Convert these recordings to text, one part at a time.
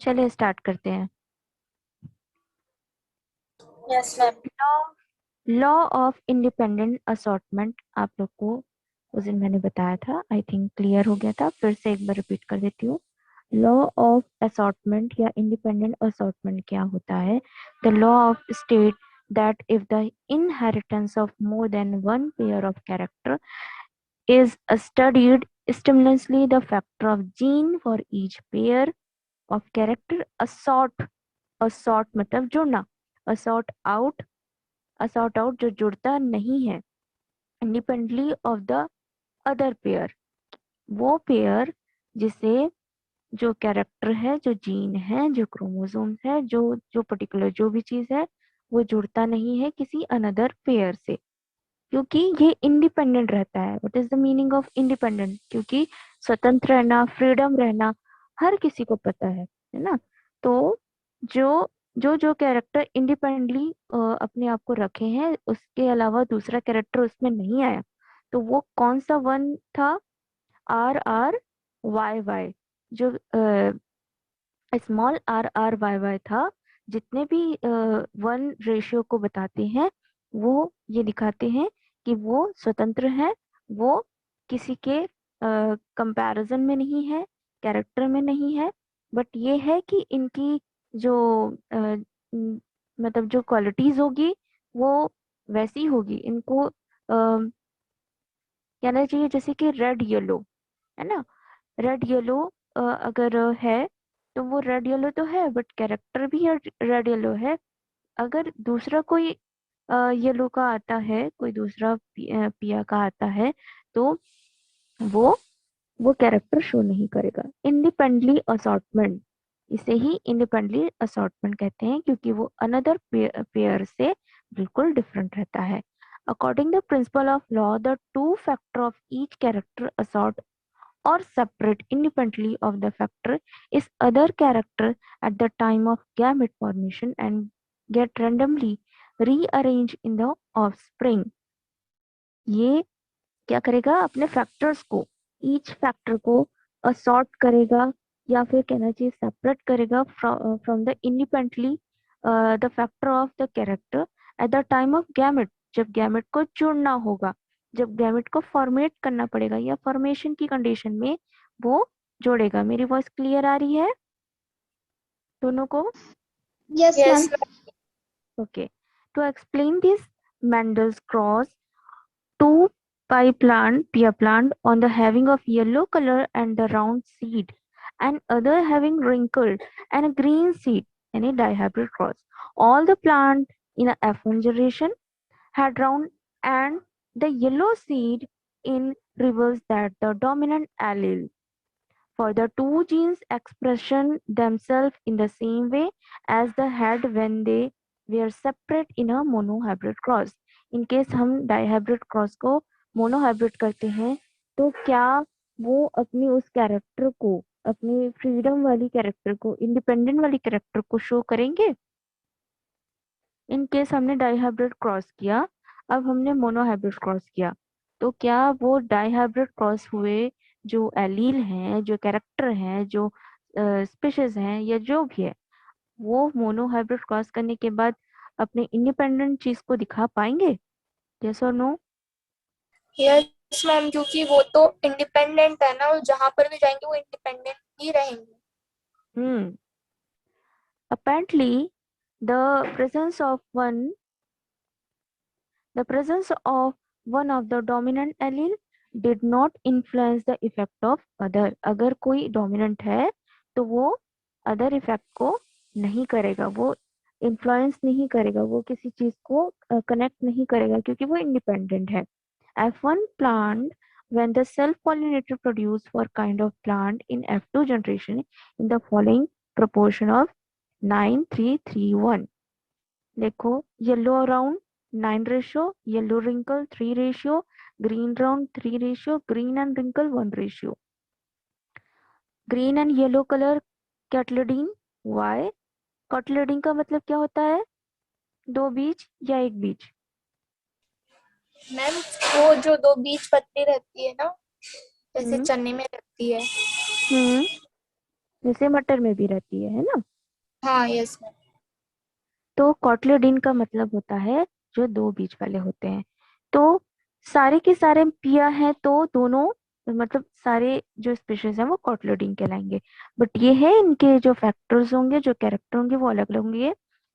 चलिए स्टार्ट करते हैं। Yes ma'am. Law of independent assortment आप लोग को उस दिन मैंने बताया था, आई थिंक क्लियर हो गया था, फिर से एक बार रिपीट कर देती हूँ। लॉ ऑफ असॉर्टमेंट या इंडिपेंडेंट असॉर्टमेंट क्या होता है? The law of state that if the inheritance of more than one pair of character is studied stimulously, the factor of gene for each pair of character assort मतलब जुड़ना, assort out assort out जो जुड़ता नहीं है independently of the other pair, वो pair जिसे जो character है, जो जीन है, जो क्रोमोसोम है, जो जो पर्टिकुलर जो भी चीज है, वो जुड़ता नहीं है किसी अनदर पेयर से, क्योंकि ये इंडिपेंडेंट रहता है। What is the meaning of independent? क्योंकि स्वतंत्र रहना, फ्रीडम रहना हर किसी को पता है ना। तो जो जो जो कैरेक्टर इंडिपेंडेंटली अपने आप को रखे हैं, उसके अलावा दूसरा कैरेक्टर उसमें नहीं आया, तो वो कौन सा वन था? आर आर वाई वाई, जो small R R Y Y था। जितने भी वन रेशियो को बताते हैं, वो ये दिखाते हैं कि वो स्वतंत्र है, वो किसी के कंपैरिजन में नहीं है, कैरेक्टर में नहीं है, बट ये है कि इनकी जो मतलब जो क्वालिटीज होगी वो वैसी होगी। इनको कहना चाहिए जैसे कि रेड येलो, है ना। रेड येलो अगर है तो वो रेड येलो तो है, बट कैरेक्टर भी रेड येलो है। अगर दूसरा कोई येलो का आता है, कोई दूसरा पिया का आता है, तो वो वो कैरेक्टर शो नहीं करेगा। इंडिपेंडेंटली असॉर्टमेंट, इसे ही इंडिपेंडेंटली असॉर्टमेंट कहते हैं, क्योंकि वो अनदर पेयर से बिल्कुल डिफरेंट रहता है। According the principle of law, the two factor of each character assort or separate independently of the factor is other character at the time of gamete formation and get randomly rearranged in the offspring। ये क्या करेगा? अपने factors को, each factor को assort करेगा, या फिर कहना चाहिए सेपरेट करेगा from the independently the factor of the character at the time of gamete, जब गैमेट को चुनना होगा, जब गैमेट को फॉर्मेट करना पड़ेगा या फॉर्मेशन की कंडीशन में वो जोड़ेगा। मेरी वॉइस क्लियर आ रही है दोनों को? Yes Yes, ma'am. ma'am. Okay, to explain this Mendel's cross, two pie plant, pear plant, on the having of yellow color and the round seed, and other having wrinkled and a green seed, any dihybrid cross. All the plant in a F1 generation had round and the yellow seed in reverse that the dominant allele. For the two genes expression themselves in the same way as the head when they were separate in a monohybrid cross. In case हम dihybrid cross को monohybrid करते हैं, तो क्या वो अपनी उस character को, अपनी फ्रीडम वाली कैरेक्टर को, इंडिपेंडेंट वाली कैरेक्टर को शो करेंगे? इन केस हमने डाइहाइब्रिड क्रॉस किया, अब हमने मोनोहाइब्रिड क्रॉस किया, तो क्या वो डाइहाइब्रिड क्रॉस हुए जो एलील हैं, जो कैरेक्टर हैं, जो स्पीशीज हैं, या जो भी है, वो मोनोहाइब्रिड क्रॉस करने के बाद अपने इंडिपेंडेंट चीज को दिखा पाएंगे? यस और नो? यस मैम, क्योंकि वो तो इंडिपेंडेंट है ना, और जहाँ पर भी जाएंगे वो इंडिपेंडेंट ही रहेंगे। हम्म। Apparently, the presence of one the presence of one of the dominant allele did not influence the effect of other। अगर कोई डोमिनेंट है तो वो अदर इफेक्ट को नहीं करेगा, वो इन्फ्लुएंस नहीं करेगा, वो किसी चीज को कनेक्ट नहीं करेगा, क्योंकि वो इंडिपेंडेंट है। F1 plant, when the self-pollinator produce for kind of plant in F2 generation in the following proportion of 9:3:3:1। देखो, yellow round 9 ratio, yellow wrinkle 3 ratio, green round 3 ratio, green and wrinkle 1 ratio. Green and yellow colour cotyledon. Why? Cotyledon का मतलब क्या होता है? दो बीज या एक बीज? मैम, वो जो दो बीज पत्ती रहती है ना, जैसे हम्म चने में रहती है। हम्म जैसे मटर में भी रहती है ना। हाँ यस मैम। तो कॉटलिडीन का मतलब होता है जो दो बीज वाले होते हैं। तो सारे के सारे पिया हैं तो दोनों, मतलब सारे जो स्पीशीज हैं वो कॉटलिडीन कहलाएंगे। बट ये है इनके जो फैक्टर्स होंगे, जो कैरेक्टर होंगे वो अलग अलग होंगे।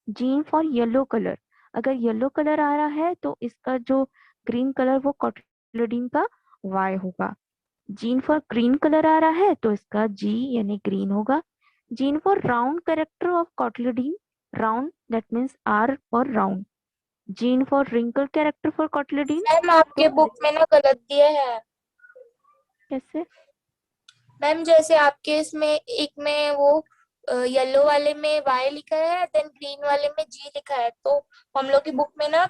जीन फॉर येलो कलर, अगर येलो कलर आ रहा है तो इसका जो ग्रीन कलर वो कॉटलिडीन का वाई होगा। जीन फॉर ग्रीन कलर आ रहा है तो इसका जी यानी ग्रीन होगा। Gene for round character of cotyledon, round that means R for round. Gene for wrinkle character for cotyledon, ma'am आपके तो बुक में ना गलत दिया है कैसे? मैम। जैसे आपके इसमें एक में वो येलो वाले में वाई लिखा है, देन ग्रीन वाले में जी लिखा है, तो हम लोग की बुक में ना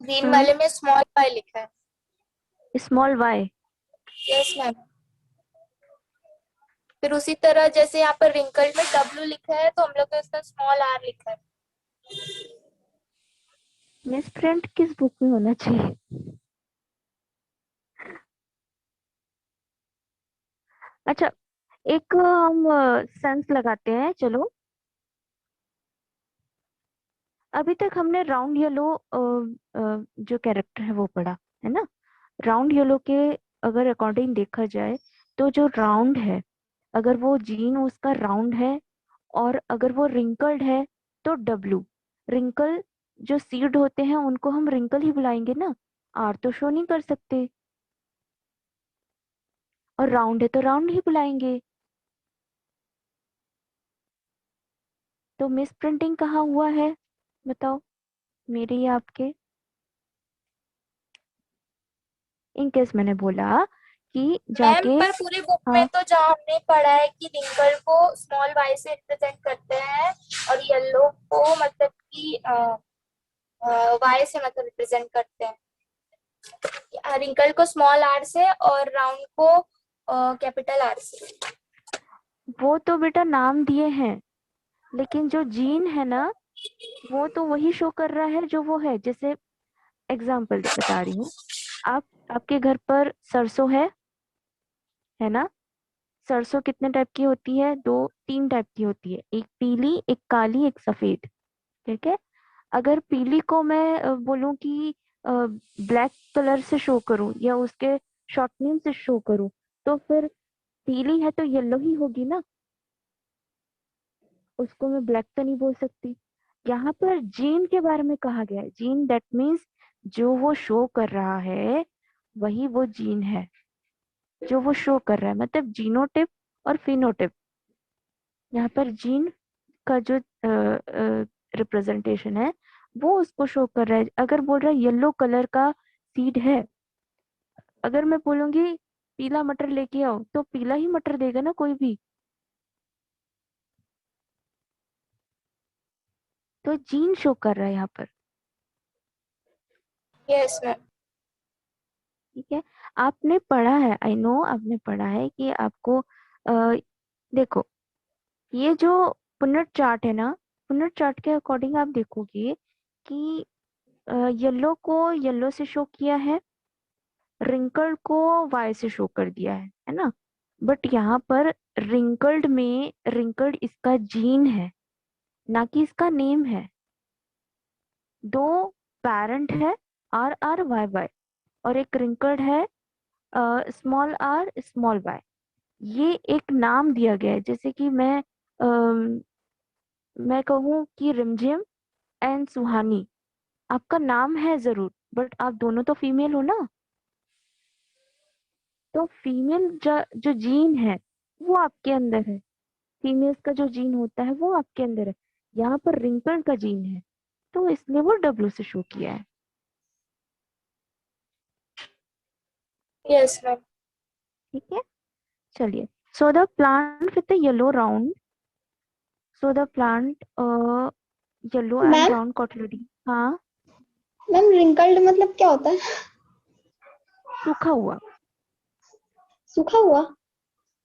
ग्रीन हाँ, वाले में स्मॉल वाई लिखा है। Small Y. Yes ma'am. फिर उसी तरह जैसे यहाँ पर रिंकल में डब्ल्यू लिखा है, तो हम लोग का इसका स्मॉल आर लिखा है। मिस प्रिंट किस बुक में होना चाहिए? अच्छा, एक हम सेंस लगाते हैं, चलो। अभी तक हमने राउंड येलो जो कैरेक्टर है वो पढ़ा, है ना। राउंड येलो के अगर अकॉर्डिंग देखा जाए तो जो राउंड है, अगर वो जीन उसका राउंड है और अगर वो रिंकल्ड है तो डब्लू। रिंकल जो सीड होते हैं उनको हम रिंकल ही बुलाएंगे ना, आर तो शो नहीं कर सकते। और राउंड है तो राउंड ही बुलाएंगे। तो मिस प्रिंटिंग कहाँ हुआ है बताओ, मेरे या आपके? इन केस मैंने बोला कि मैम जाके, पर पूरी बुक में हाँ, तो जहाँ हमने पढ़ा है कि रिंकल को स्मॉल वाई से रिप्रेजेंट करते हैं, और येलो को मतलब कि वाई से मतलब रिप्रेजेंट करते हैं। रिंकल को स्मॉल आर से और राउंड को कैपिटल आर से। वो तो बेटा नाम दिए हैं, लेकिन जो जीन है ना वो तो वही शो कर रहा है जो वो है। जैसे एग्जाम्पल बता रही हूँ, आप आपके घर पर सरसों है ना। सरसों कितने टाइप की होती है? दो तीन टाइप की होती है, एक पीली, एक काली, एक सफेद। ठीक है। अगर पीली को मैं बोलूं कि ब्लैक कलर से शो करूं या उसके शॉर्टनिंग से शो करूं, तो फिर पीली है तो येलो ही होगी ना, उसको मैं ब्लैक तो नहीं बोल सकती। यहाँ पर जीन के बारे में कहा गया है, जीन दैट मीन्स जो वो शो कर रहा है वही वो जीन है, जो वो शो कर रहा है, मतलब जीनोटिप और फिनोटिप। यहाँ पर जीन का जो रिप्रेजेंटेशन है वो उसको शो कर रहा है। अगर बोल रहा है येलो कलर का सीड है, अगर मैं बोलूंगी पीला मटर लेके आओ तो पीला ही मटर देगा ना कोई भी। तो जीन शो कर रहा है यहाँ पर। Yes ma'am. ठीक है। आपने पढ़ा है, आई नो आपने पढ़ा है कि आपको देखो, ये जो पुनट चार्ट है ना, पुनट चार्ट के अकॉर्डिंग आप देखोगे कि येलो को येलो से शो किया है, रिंकल्ड को वाई से शो कर दिया है ना। बट यहाँ पर रिंकल्ड में रिंकल्ड इसका जीन है, ना कि इसका नेम है। दो पेरेंट है, आर आर वाई वाई, और एक रिंकल्ड है, स्मॉल आर स्मॉल वाई। ये एक नाम दिया गया है। जैसे कि मैं कहूँ कि रिमझिम एंड सुहानी, आपका नाम है जरूर बट आप दोनों तो फीमेल हो ना। तो फीमेल जो जीन है वो आपके अंदर है, फीमेल्स का जो जीन होता है वो आपके अंदर है। यहाँ पर रिंकल का जीन है तो इसलिए वो डब्ल्यू से शो किया है। Yes ma'am. ठीक है, चलिए। So the plant with the yellow round, so the plant yellow and ma'am round cotyledon. हाँ, मैम रिंकल्ड मतलब क्या होता है? सूखा हुआ, सूखा हुआ?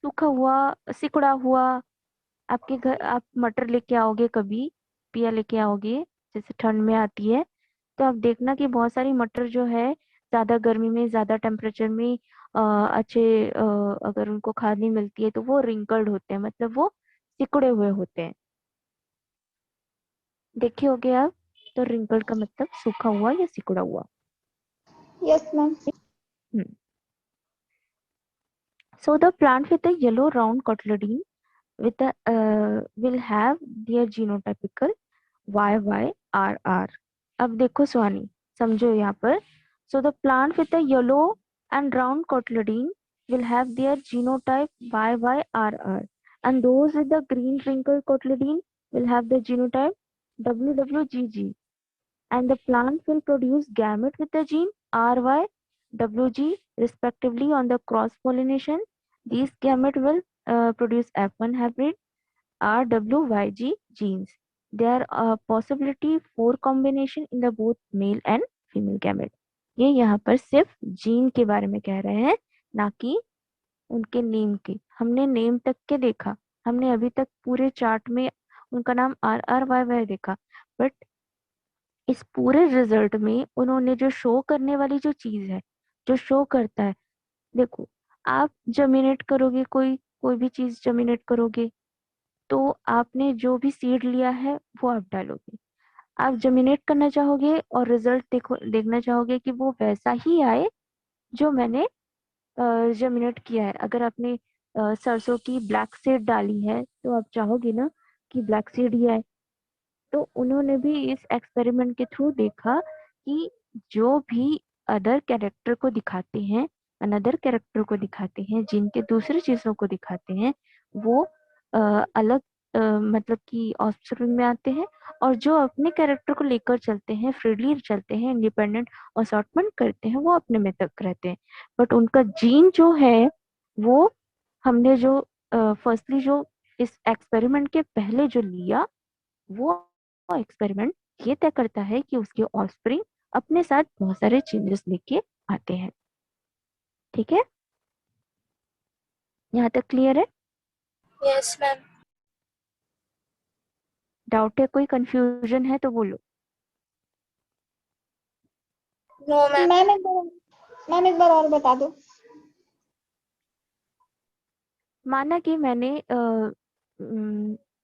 सूखा हुआ, सिकुड़ा हुआ। आपके घर आप मटर लेके आओगे कभी, पिया लेके आओगे, जैसे ठंड में आती है तो आप देखना कि बहुत सारी मटर जो है ज्यादा गर्मी में, ज्यादा टेम्परेचर में अच्छे अगर उनको खाद नहीं मिलती है तो वो रिंकल्ड होते हैं, मतलब वो सिकुड़े हुए होते हैं। देखे होगे आप, तो रिंकल्ड का मतलब सूखा हुआ या सिकुड़ा हुआ। Yes ma'am. Hmm. So the plant with the yellow round cotyledon with the will have their genotypical YYRR. अब देखो सुहानी, समझो यहाँ पर। So the plant with the yellow and round cotyledon will have their genotype YYRR, and those with the green wrinkled cotyledon will have the genotype WWGG. And the plant will produce gamete with the gene RY, WG respectively on the cross pollination. These gamete will produce F1 hybrid RWYG genes. There are possibility for combination in the both male and female gamete. ये यहाँ पर सिर्फ gene के बारे में कह रहे हैं, ना कि उनके नेम के। हमने नेम तक के देखा, हमने अभी तक पूरे चार्ट में उनका नाम RRYY देखा, बट इस पूरे रिजल्ट में उन्होंने जो शो करने वाली जो चीज है, जो शो करता है, देखो, आप जर्मिनेट करोगे, कोई कोई भी चीज जर्मिनेट करोगे, तो आपने जो भी सीड लिया है वो आप डालोगे। आप जर्मिनेट करना चाहोगे और रिजल्ट देखना चाहोगे कि वो वैसा ही आए जो मैंने जर्मिनेट किया है। अगर आपने सरसों की ब्लैक सीड डाली है तो आप चाहोगे ना कि ब्लैक सीड ही आए। तो उन्होंने भी इस एक्सपेरिमेंट के थ्रू देखा कि जो भी अदर कैरेक्टर को दिखाते हैं, अनदर कैरेक्टर को दिखाते हैं, जिनके दूसरी चीजों को दिखाते हैं, वो अलग मतलब कि ऑफस्प्रिंग में आते हैं। और जो अपने कैरेक्टर को लेकर चलते हैं, फ्रीली चलते हैं, इंडिपेंडेंट असॉर्टमेंट करते हैं, वो अपने में तक रहते हैं। बट उनका जीन जो है, वो हमने जो फर्स्टली जो इस एक्सपेरिमेंट के पहले जो लिया, वो एक्सपेरिमेंट ये तय करता है कि उसके ऑफस्प्रिंग अपने साथ बहुत सारे चेंजेस लेके आते हैं। ठीक है, यहाँ तक क्लियर है? Yes ma'am. डाउट है, कोई कंफ्यूजन है तो बोलो। No ma'am. मैम एक बार और बता दो। माना कि मैंने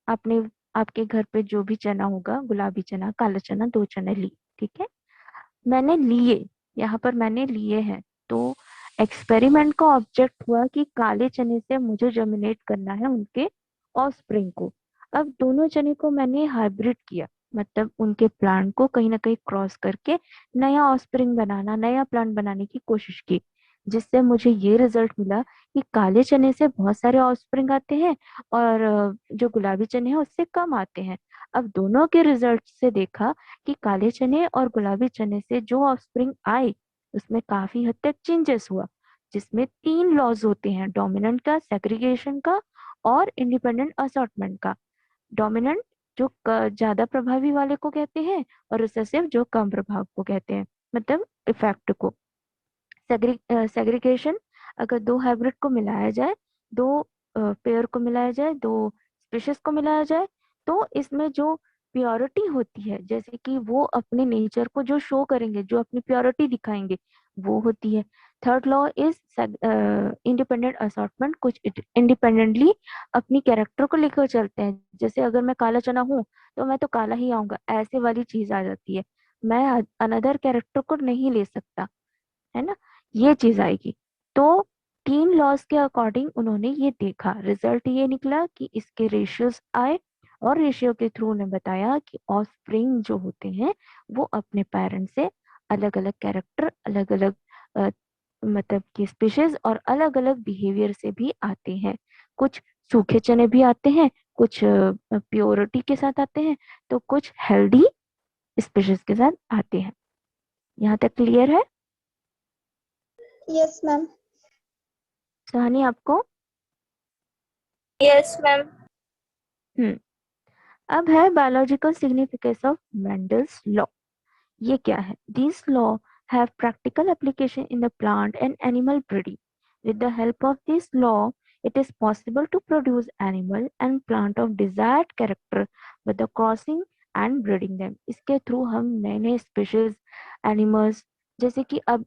अपने आपके घर पे जो भी चना होगा, गुलाबी चना, काला चना, 2 चने ली, ठीक है, मैंने लिए, यहाँ पर मैंने लिए हैं। तो एक्सपेरिमेंट का ऑब्जेक्ट हुआ कि काले चने से मुझे जर्मिनेट करना है उनके ऑफस्प्रिंग को। अब दोनों चने को मैंने हाइब्रिड किया, मतलब उनके प्लांट को कहीं ना कहीं क्रॉस करके नया ऑफस्प्रिंग बनाना, नया प्लांट बनाने की कोशिश की, जिससे मुझे ये रिजल्ट मिला कि काले चने से बहुत सारे ऑफस्प्रिंग आते हैं और जो गुलाबी चने हैं उससे कम आते हैं। अब दोनों के रिजल्ट से देखा कि काले चने और गुलाबी चने से जो ऑफस्प्रिंग आए उसमें काफी हद तक चेंजेस हुआ, जिसमें 3 लॉज होते हैं, डोमिनेंट का, सेग्रीगेशन का और इंडिपेंडेंट असॉर्टमेंट का। डोमिनेंट जो ज्यादा प्रभावी वाले को कहते हैं, और रिसेसिव जो कम प्रभाव को कहते हैं, मतलब इफेक्ट को। सेग्रीगेशन, अगर 2 हाइब्रिड को मिलाया जाए, 2 पेयर को मिलाया जाए, 2 स्पीशीज को मिलाया जाए, तो इसमें जो प्योरिटी होती है, जैसे कि वो अपने नेचर को जो शो करेंगे, जो अपनी प्योरिटी दिखाएंगे, वो होती है। Third law is independent assortment, कुछ इंडिपेंडेंटली अपनी कैरेक्टर को लेकर चलते हैं। जैसे अगर मैं काला चना हूँ तो मैं तो काला ही आऊंगा, ऐसे वाली चीज आ जाती है। मैं अनदर कैरेक्टर को नहीं ले सकता, है ना, ये चीज आएगी। तो 3 लॉज के अकॉर्डिंग उन्होंने ये देखा, रिजल्ट ये निकला कि इसके रेशियोज आए, और रेशियो के थ्रू उन्हें बताया कि ऑफस्प्रिंग जो होते हैं वो अपने पेरेंट्स से अलग अलग कैरेक्टर, अलग अलग मतलब कि स्पीशीज और अलग अलग बिहेवियर से भी आते हैं। कुछ सूखे चने भी आते हैं, कुछ प्योरिटी के साथ आते हैं, तो कुछ हेल्दी स्पीशीज के साथ आते हैं। यहाँ तक क्लियर है यस मैम। सुहानी आपको? Yes ma'am. हम्म। अब है biological significance of Mendel's law. ये क्या है? This law have practical application in the plant and animal breeding. With the help of this law it is possible to produce animal and plant of desired character with the crossing and breeding them। इसके through हम नए नए species, animals, जैसे कि अब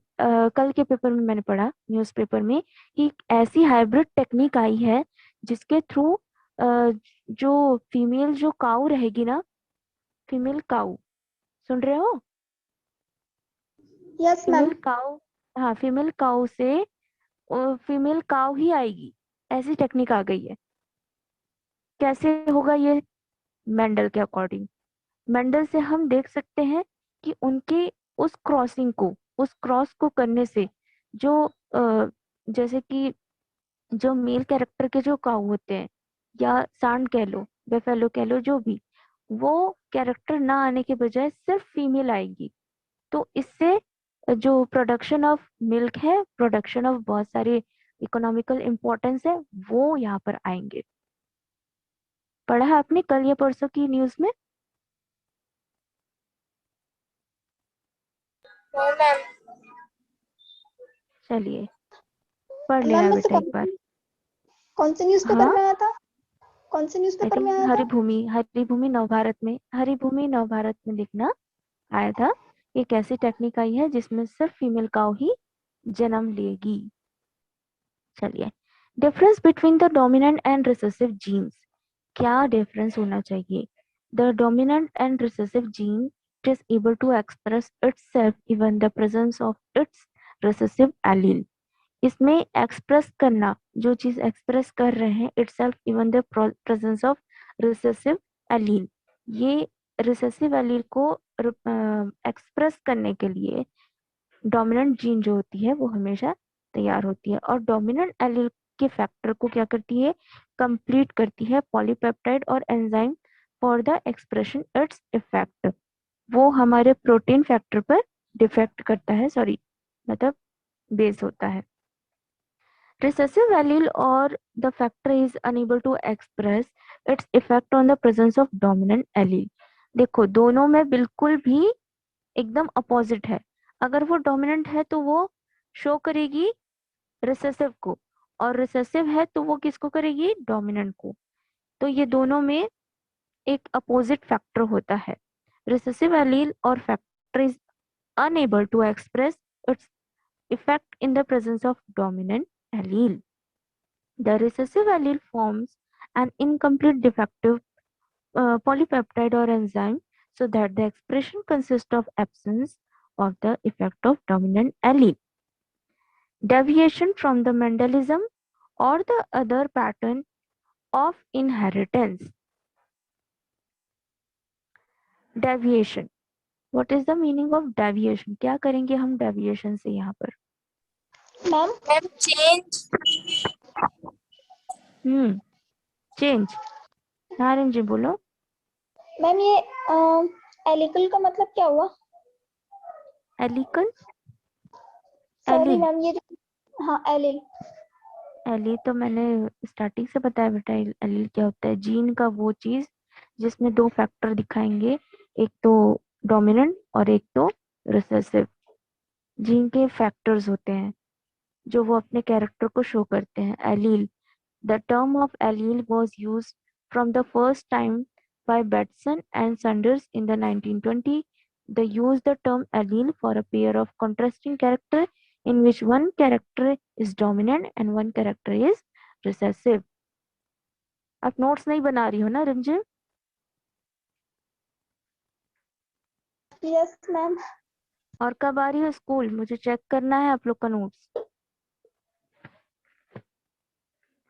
कल के paper में मैंने पढ़ा, न्यूज़पेपर में, कि ऐसी हाइब्रिड टेक्निक आई है जिसके थ्रू जो फीमेल जो काऊ रहेगी ना, फीमेल काऊ, सुन रहे हो? Yes ma'am. फीमेल काऊ, हाँ फीमेल काऊ से फीमेल काऊ ही आएगी, ऐसी टेक्निक आ गई है। कैसे होगा ये? मेंडल के अकॉर्डिंग, मेंडल से हम देख सकते हैं कि उनकी उस क्रॉसिंग को, उस क्रॉस को करने से जो जैसे कि जो मेल कैरेक्टर के जो काऊ होते हैं, या सांड कह लो, बेफेलो कह लो, जो भी, वो कैरेक्टर ना आने के बजाय सिर्फ फीमेल आएगी। तो इससे जो प्रोडक्शन ऑफ मिल्क है, प्रोडक्शन ऑफ बहुत सारे इकोनॉमिकल इम्पोर्टेंस है, वो यहाँ पर आएंगे। पढ़ा है आपने कल या परसों की न्यूज में? No ma'am. चलिए पढ़ मैम लेना वैसे बेटा एक बार। कौन से न्यूज़पेपर हाँ, में आया था? कौन से आई न्यूज़पेपर में थिंक आया था? हरिभूमि नवभारत में, हरिभूमि नवभारत में लिखना आया था। एक ऐसी टेक्निक आई है जिसमें सिर्फ फीमेल काऊ ही जन्म लेगी। चलिए, difference between the dominant and recessive genes, क्या डिफरेंस होना चाहिए? The dominant and recessive gene is able to express itself even the presence of its recessive allele. इसमें एक्सप्रेस करना, जो चीज एक्सप्रेस कर रहे हैं, itself even the presence of recessive allele, ये रिसेसिव एलील को एक्सप्रेस करने के लिए डोमिनेंट जीन जो होती है वो हमेशा तैयार होती है, और डोमिनेंट एलील के फैक्टर को क्या करती है? कंप्लीट करती है पॉलीपेप्टाइड और enzyme for the expression its effect. वो हमारे प्रोटीन फैक्टर पर डिफेक्ट करता है, सॉरी मतलब बेस होता है। Recessive allele or the factor is unable to express its effect on the presence of dominant allele. देखो दोनों में बिल्कुल भी एकदम अपोजिट है। अगर वो डोमिनेंट है तो वो शो करेगी रिसेसिव को, और रिसेसिव है तो वो किसको करेगी? डोमिनेंट को। तो ये दोनों में एक अपोजिट फैक्टर होता है। रिसेसिव एलील और factor is unable to express its effect in the presence of dominant allele. The recessive allele forms an incomplete defective polypeptide or enzyme so that the expression consists of absence of the effect of dominant allele. Deviation from the Mendelism or the other pattern of inheritance. Deviation. What is the meaning of deviation? क्या करेंगे हम deviation से यहाँ पर? Ma'am change. Change. Narayan ji बोलो। Ma'am ये एलिकल का मतलब क्या हुआ? एलिकल, सॉरी एलील, मैम, ये हाँ एलिल। एलील तो मैंने स्टार्टिंग से बताया बेटा। एलील क्या होता है? जीन का वो चीज जिसमें दो फैक्टर दिखाएंगे, एक तो डोमिनेंट और एक तो रिसेसिव। जीन के फैक्टर्स होते हैं जो वो अपने कैरेक्टर को शो करते हैं। Allele, the term of allele was used from the first time by Bateson and Saunders in the 1920. They use the term allele for a pair of contrasting character in which one character is dominant and one character is recessive. आप notes नहीं बना रही हो ना रिमझिम? Yes ma'am. और कब आ रही हो स्कूल? मुझे चेक करना है आप लोग का notes.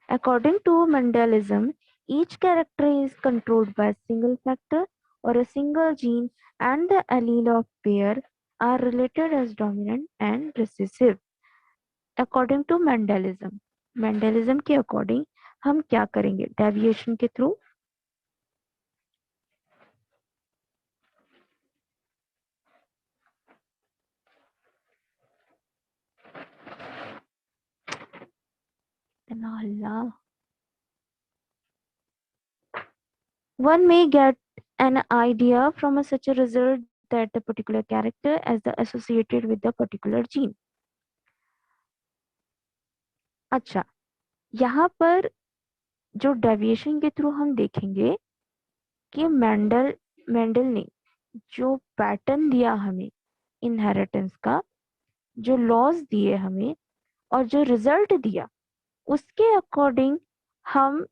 According to Mendelism, each character is controlled by a single factor or a single gene, and the allele of pair are related as dominant and recessive. According to Mendelism, Mendelism के according हम क्या करेंगे? Deviation के through one may get an idea from such a result that the particular character as the associated with the particular gene. अच्छा, यहाँ पर जो deviation के थ्रू हम देखेंगे कि मेंडल ने जो पैटर्न दिया हमें इनहेरिटेंस का, जो लॉज दिए हमें और जो रिजल्ट दिया, उसके अकॉर्डिंग हम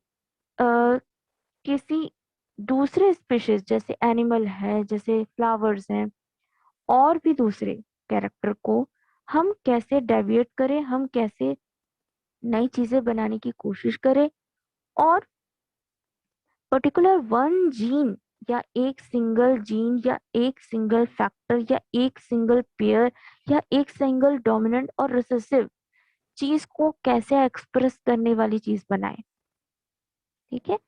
किसी दूसरे स्पीशीज जैसे एनिमल है, जैसे फ्लावर्स हैं, और भी दूसरे कैरेक्टर को हम कैसे डेविएट करें, हम कैसे नई चीजें बनाने की कोशिश करें, और पर्टिकुलर वन जीन या एक सिंगल जीन या एक सिंगल फैक्टर या एक सिंगल पेयर या एक सिंगल डोमिनेंट और रिसेसिव चीज को कैसे एक्सप्रेस करने वाली चीज बनाए। ठीक है,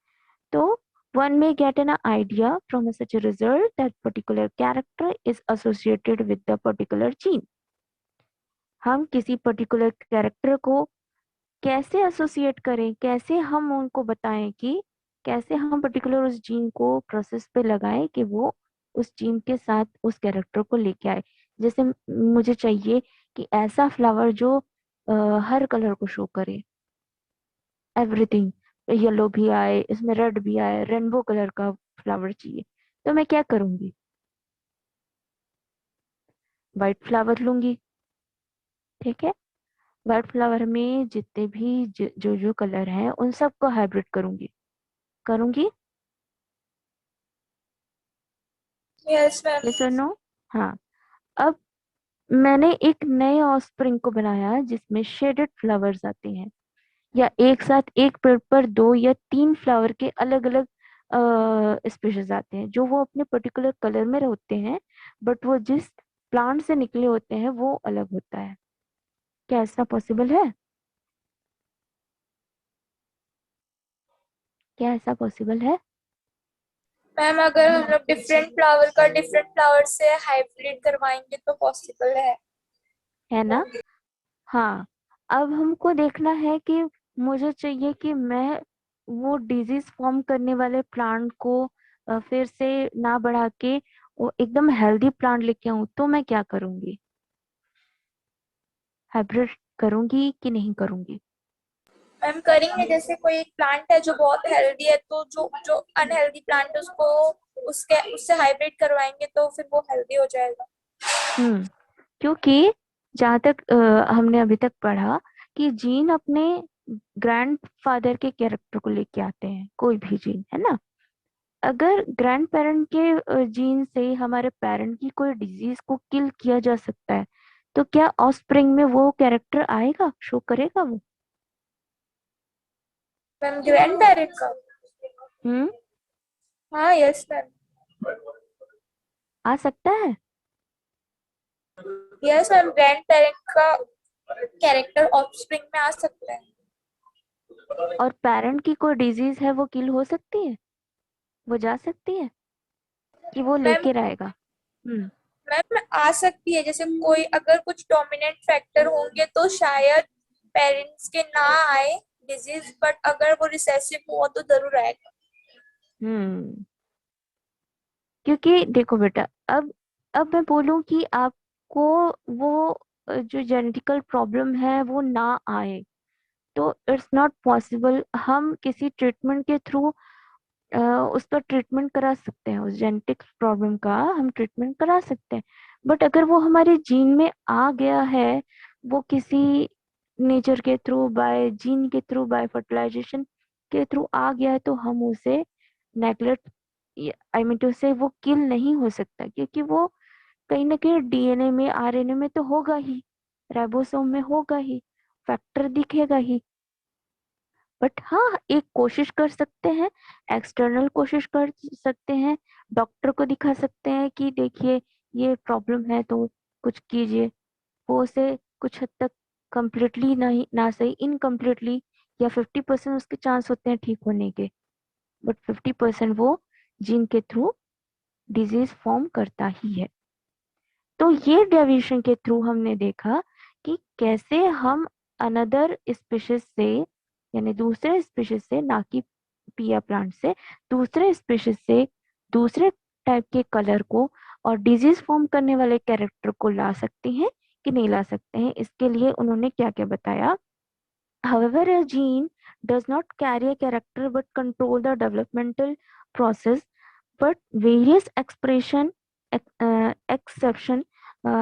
तो one may get an idea from such a result that particular character is associated with the particular gene। हम किसी पर्टिकुलर कैरेक्टर को कैसे एसोसिएट करें, कैसे हम उनको बताएं कि कैसे हम पर्टिकुलर उस जीन को प्रोसेस पे लगाएं कि वो उस जीन के साथ उस कैरेक्टर को लेके आए। जैसे मुझे चाहिए कि ऐसा फ्लावर जो हर कलर को शो करे, एवरीथिंग, येलो भी आए, इसमें रेड भी आए, रेनबो कलर का फ्लावर चाहिए, तो मैं क्या करूंगी? व्हाइट फ्लावर लूंगी। ठीक है, व्हाइट फ्लावर में जितने भी जो जो कलर हैं उन सबको हाइब्रिड करूंगी। करूंगी? Yes ma'am. यस और नो? हाँ। अब मैंने एक नए ऑफस्प्रिंग को बनाया जिसमें शेडेड फ्लावर्स आते हैं, या एक साथ एक पेड़ पर दो या तीन फ्लावर के अलग अलग स्पीशीज आते हैं, जो वो अपने पर्टिकुलर कलर में होते हैं, बट वो जिस प्लांट से निकले होते हैं वो अलग होता है। क्या ऐसा पॉसिबल है? क्या ऐसा पॉसिबल है? मैम अगर हम लोग डिफरेंट फ्लावर का डिफरेंट फ्लावर से हाइब्रिड करवाएंगे तो पॉसिबल है ना? हाँ। अब हमको देखना है कि मुझे चाहिए कि मैं वो डिजीज फॉर्म करने वाले प्लांट को फिर से ना बढ़ा के वो एकदम हेल्दी प्लांट लेके आऊं, तो मैं क्या करूंगी? हाइब्रिड करूंगी कि नहीं करूंगी? मैम करेंगे। जैसे कोई एक प्लांट है जो बहुत हेल्दी है, तो जो जो अनहेल्दी प्लांट है उसको उसके उससे हाइब्रिड करवाएंगे तो फिर वो हेल्दी हो जाएगा। हम्म, क्योंकि जहाँ तक हमने अभी तक पढ़ा कि जीन अपने ग्रैंड फादर के कैरेक्टर को लेके आते हैं, कोई भी जीन, है ना? अगर ग्रैंड पेरेंट के जीन से हमारे पेरेंट की कोई डिजीज को किल किया जा सकता है, तो क्या ऑफस्प्रिंग में वो कैरेक्टर आएगा, शो करेगा वो? मैम ग्रैंड पेरेंट का? हम्म, हाँ यस मैम। आ सकता है। यस मैम, ग्रैंड पेरेंट का कैरेक्टर ऑफस्प्रिंग में आ सकता है। और पेरेंट की कोई डिजीज है वो किल हो सकती है, वो जा सकती है, कि वो मैम लेके रहेगा? हम्म। मैम आ सकती है। जैसे कोई अगर कुछ डोमिनेंट फैक्टर होंगे तो शायद पेरेंट्स के ना आए डिजीज, बट अगर वो रिसेसिव हुआ तो जरूर आएगा। हम्म, क्योंकि देखो बेटा, अब मैं बोलूं कि आपको वो जो जेनेटिकल प्रॉब्लम है वो ना आए, तो इट्स नॉट पॉसिबल। हम किसी ट्रीटमेंट के थ्रू उसका ट्रीटमेंट करा सकते हैं, उस जेनेटिक्स प्रॉब्लम का हम ट्रीटमेंट करा सकते हैं, बट अगर वो हमारे जीन में आ गया है, वो किसी नेचर के थ्रू, बाय जीन के थ्रू, बाय फर्टिलाइजेशन के थ्रू आ गया है, तो हम उसे नेग्लेक्ट, आई मीन टू से वो किल नहीं हो सकता, क्योंकि वो कहीं ना कहीं डीएनए में, आरएनए में तो होगा ही, राइबोसोम में होगा ही, फैक्टर दिखेगा ही। बट हाँ, एक कोशिश कर सकते हैं, एक्सटर्नल कोशिश कर सकते हैं, डॉक्टर को दिखा सकते हैं कि देखिए ये प्रॉब्लम है तो कुछ कीजिए। वो उसे कुछ हद तक कंप्लीटली नहीं, ना सही, इनकम्प्लीटली, या 50% उसके चांस होते हैं ठीक होने के, बट 50% वो जीन के थ्रू डिजीज फॉर्म करता ही है। तो ये डेविएशन के थ्रू हमने देखा कि कैसे हम अनदर स्पीशीज से, यानी दूसरे स्पीशीज से, ना कि पिया प्लांट से, दूसरे स्पीशीज से दूसरे टाइप के कलर को और डिजीज फॉर्म करने वाले कैरेक्टर को ला सकते हैं कि नहीं ला सकते हैं। इसके लिए उन्होंने क्या क्या बताया? However, a gene does not carry a character but control the developmental process, but various exception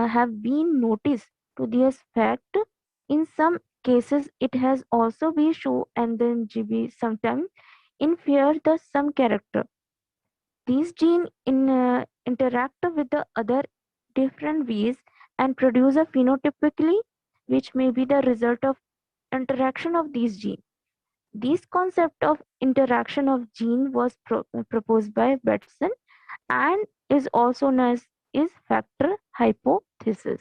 have been noticed to this fact. In some cases, it has also been shown and then GB sometimes In fear, the some character. These genes interact with the other different ways and produce a phenotypically, which may be the result of interaction of these genes. This concept of interaction of gene was proposed by Bateson and is also known as factor hypothesis.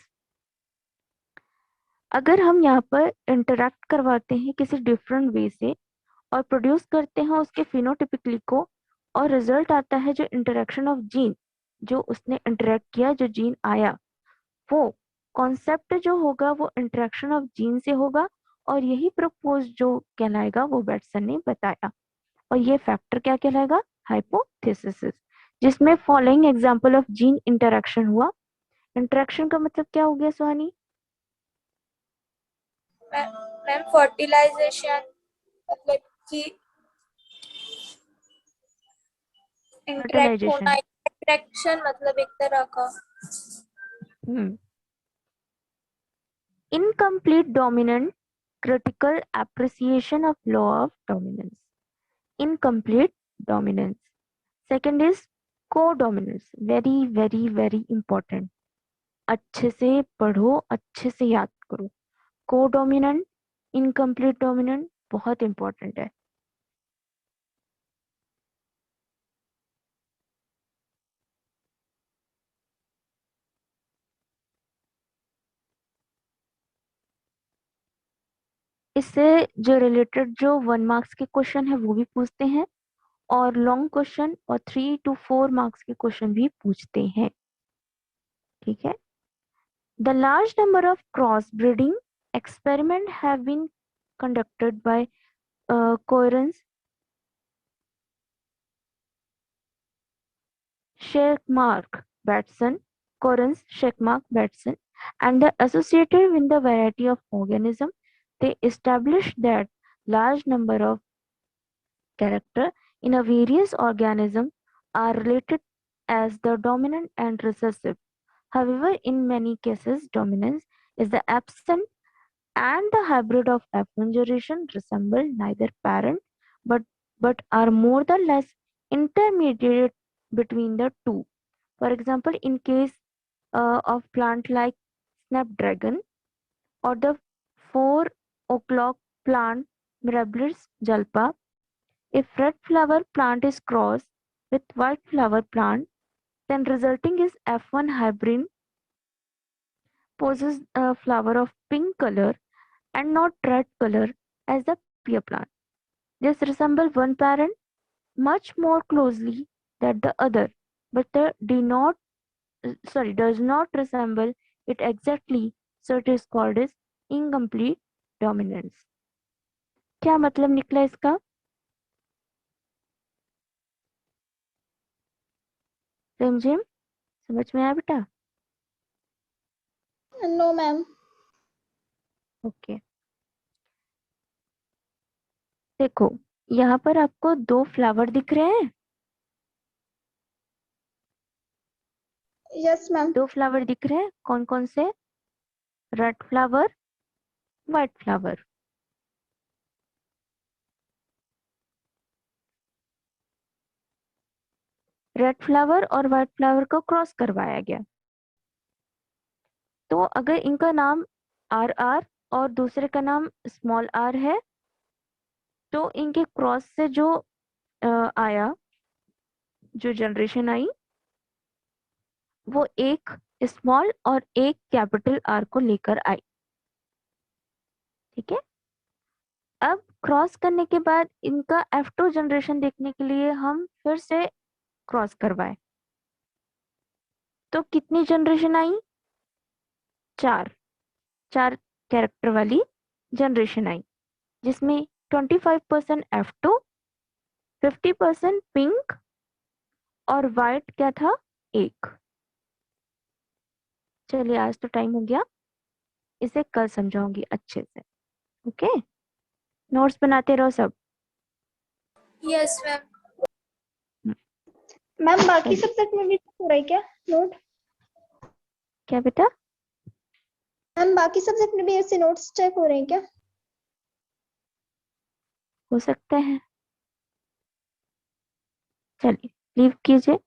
अगर हम यहाँ पर interact करवाते हैं किसी different way से और produce करते हैं उसके फिनोटिपिकली को और रिजल्ट आता है जो इंटरेक्शन ऑफ जीन, जो उसने इंटरेक्ट किया, जो जीन आया, वो कॉन्सेप्ट जो होगा वो इंटरेक्शन ऑफ जीन से होगा और यही प्रपोज जो कहलाएगा वो बैटसन ने बताया और ये फैक्टर क्या कहलाएगा? हाइपोथेसिस, जिसमें following example of gene interaction हुआ। इंटरेक्शन का मतलब क्या हो गया सुहानी? मैम फर्टिलाइजेशन, मतलब कि इंटरेक्ट होना, इंटरेक्शन मतलब एक तरह का। Incomplete dominant, critical appreciation of law of dominance. Incomplete dominance. Second is co-dominance. Very very very important. अच्छे से पढ़ो, अच्छे से याद करो। Co-dominant, incomplete dominant बहुत important है। इससे जो रिलेटेड जो 1 मार्क्स के क्वेश्चन है वो भी पूछते हैं और लॉन्ग क्वेश्चन और 3 to 4 मार्क्स के क्वेश्चन भी पूछते हैं। ठीक है। The large number of cross-breeding experiments have been conducted by Coherence, Sheckmark, Batson, Coherence, Sheckmark, Batson, and the associated with the variety of organisms. They established that large number of characters in a various organism are related as the dominant and recessive. However, in many cases, dominance is the absent and the hybrid of F1 generation resemble neither parent but are more or less intermediate between the two. For example, in case of plant like snapdragon or the 4 o'clock plant Mirabilis jalpa, if red flower plant is crossed with white flower plant, then resulting is F1 hybrid possesses a flower of pink color and not red color as the pear plant. This resembles one parent much more closely than the other, but does not resemble it exactly, so it is called as incomplete dominance. क्या मतलब निकला इसका? रिमझिम समझ में आया बेटा? No ma'am. Okay, देखो यहाँ पर आपको 2 फ्लावर दिख रहे हैं। Yes ma'am. 2 फ्लावर दिख रहे हैं, कौन कौन से? Red flower, white flower. Red flower और व्हाइट फ्लावर को क्रॉस करवाया गया, तो अगर इनका नाम आर आर और दूसरे का नाम स्मॉल आर है तो इनके क्रॉस से जो आया, जो जनरेशन आई, वो एक स्मॉल और एक कैपिटल आर को लेकर आई। ठीक है। अब क्रॉस करने के बाद इनका F2 जनरेशन देखने के लिए हम फिर से क्रॉस करवाए, तो कितनी जनरेशन आई? 4 कैरेक्टर वाली जनरेशन आई, जिसमें 25% F2, 50% पिंक और व्हाइट क्या था? 1। चलिए आज तो टाइम हो गया, इसे कल समझाऊंगी अच्छे से। ओके, नोट्स बनाते रहो सब। Yes ma'am. मैम बाकी सब्जेक्ट में भी हो रहा है क्या नोट? क्या बेटा? मैम बाकी सब्जेक्ट में भी ऐसे नोट्स चेक हो रहे हैं क्या? हो सकता है। चलिए लीव कीजिए।